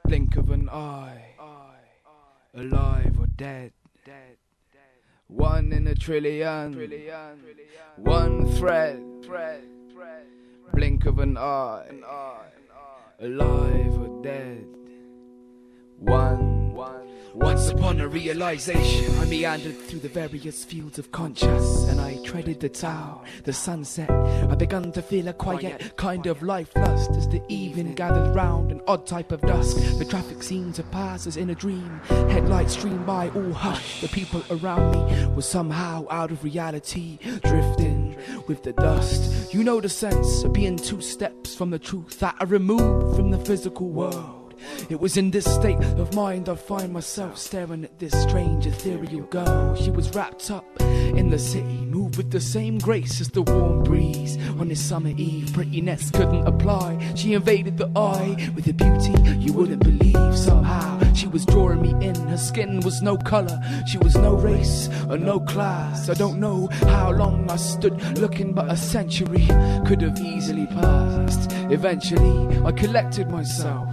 Blink of an eye, alive or dead. One in a trillion, one thread. Blink of an eye, alive or dead. Once upon a realization, I meandered through the various fields of conscious, and I treaded the town, the sunset. I begun to feel a quiet kind of life lust as the evening gathered round, an odd type of dusk. The traffic seemed to pass as in a dream. Headlights streamed by, all hushed. The people around me were somehow out of reality, drifting with the dust. You know the sense of being 2 steps from the truth that I removed from the physical world. It was in this state of mind I find myself staring at this strange ethereal girl. She was wrapped up in the city, moved with the same grace as the warm breeze on this summer eve. Prettiness couldn't apply, she invaded the eye with a beauty you wouldn't believe. Somehow she was drawing me in, her skin was no colour, she was no race or no class. I don't know how long I stood looking, but a century could have easily passed. Eventually I collected myself,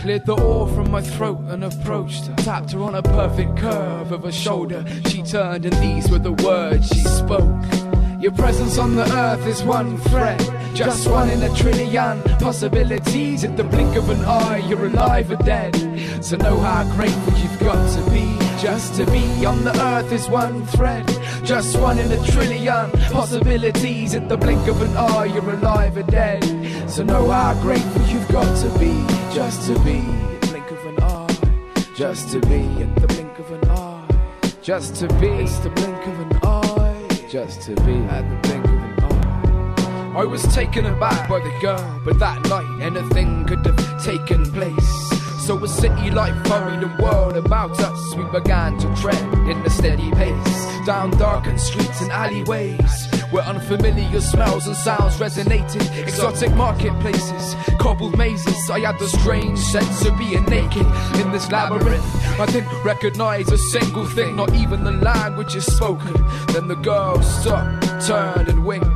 cleared the ore from my throat and approached her. Tapped her on a perfect curve of her shoulder. She turned and these were the words she spoke. Your presence on the earth is one thread, just one in a trillion possibilities. At the blink of an eye you're alive or dead. So know how grateful you've got to be. Just to be on the earth is one thread, just one in a trillion possibilities. At the blink of an eye you're alive or dead. So know how grateful you've got to be. Just to be at the blink of an eye, just to be at the blink of an eye, just to be, it's the blink of an eye, just to be at the blink of an eye. I was taken aback by the girl, but that night anything could have taken place. So a city life hurried the world about us. We began to tread in a steady pace, down darkened streets and alleyways where unfamiliar smells and sounds resonated. Exotic marketplaces, cobbled mazes. I had the strange sense of being naked in this labyrinth. I didn't recognize a single thing, not even the language is spoken. Then the girl stopped, turned and winked,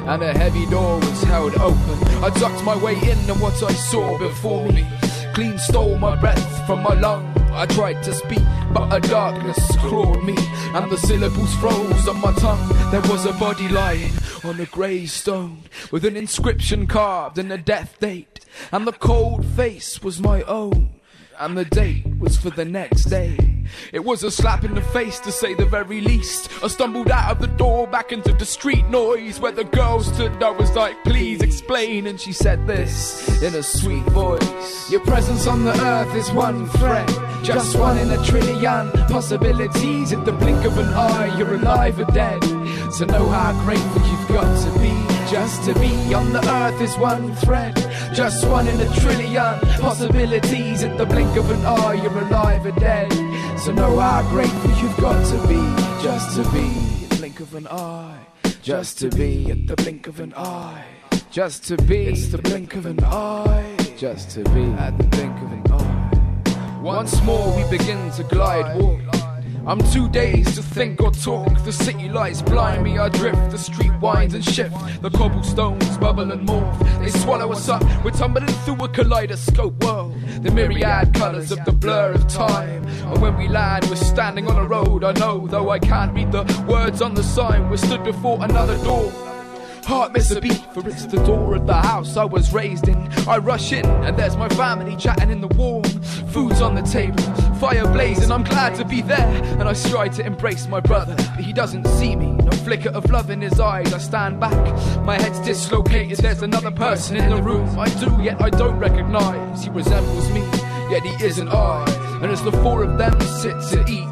and a heavy door was held open. I ducked my way in and what I saw before me clean stole my breath from my lung. I tried to speak, but a darkness clawed me, and the syllables froze on my tongue. There was a body lying on a grey stone, with an inscription carved and a death date, and the cold face was my own, and the date was for the next day. It was a slap in the face, to say the very least. I stumbled out of the door back into the street noise where the girl stood. I was like, please explain, and she said this in a sweet voice. Your presence on the earth is one thread, just one in a trillion possibilities. At the blink of an eye you're alive or dead. So know how grateful you've got to be. Just to be on the earth is one thread, just one in a trillion possibilities. At the blink of an eye you're alive or dead. So know how grateful you've got to be. Just to be at the blink of an eye, just to be at the blink of an eye, just to be, it's the blink of an eye, just to be at the blink of an eye. Once more we begin to glide walk. I'm too dazed to think or talk. The city lights blind me, I drift. The street winds and shift. The cobblestones bubble and morph. They swallow us up, we're tumbling through a kaleidoscope world. The myriad colours of the blur of time. And when we land, we're standing on a road. I know, though I can't read the words on the sign. We're stood before another door. Heart miss a beat, for it's the door of the house I was raised in. I rush in, and there's my family chatting in the warm. Food's on the table, fire blazing, I'm glad to be there. And I stride to embrace my brother, but he doesn't see me. No flicker of love in his eyes, I stand back. My head's dislocated, there's another person in the room. I do, yet I don't recognise. He resembles me, yet he isn't I. And as the four of them sit to eat,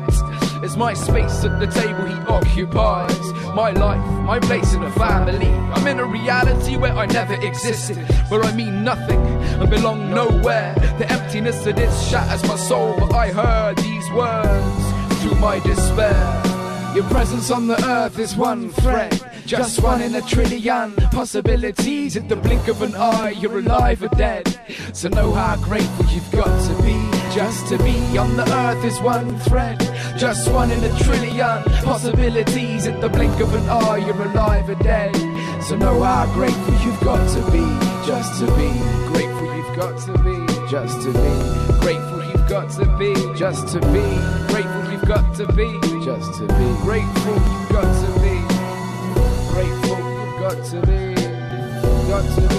it's my space at the table he occupies. My life, my place in the family. I'm in a reality where I never existed, where I mean nothing and belong nowhere. The emptiness of this shatters my soul, but I heard these words through my despair. Your presence on the earth is one thread, just one in a trillion possibilities. At the blink of an eye you're alive or dead. So know how grateful you've got to be. Just to be on the earth is one thread, just one in a trillion possibilities. At the blink of an eye you're alive or dead. So know how grateful you've got to be. just to be grateful. You've got to be just to be grateful. You've got to be just to be grateful. You've got to be just to be grateful. You've got to be grateful. You've got to be, got to be.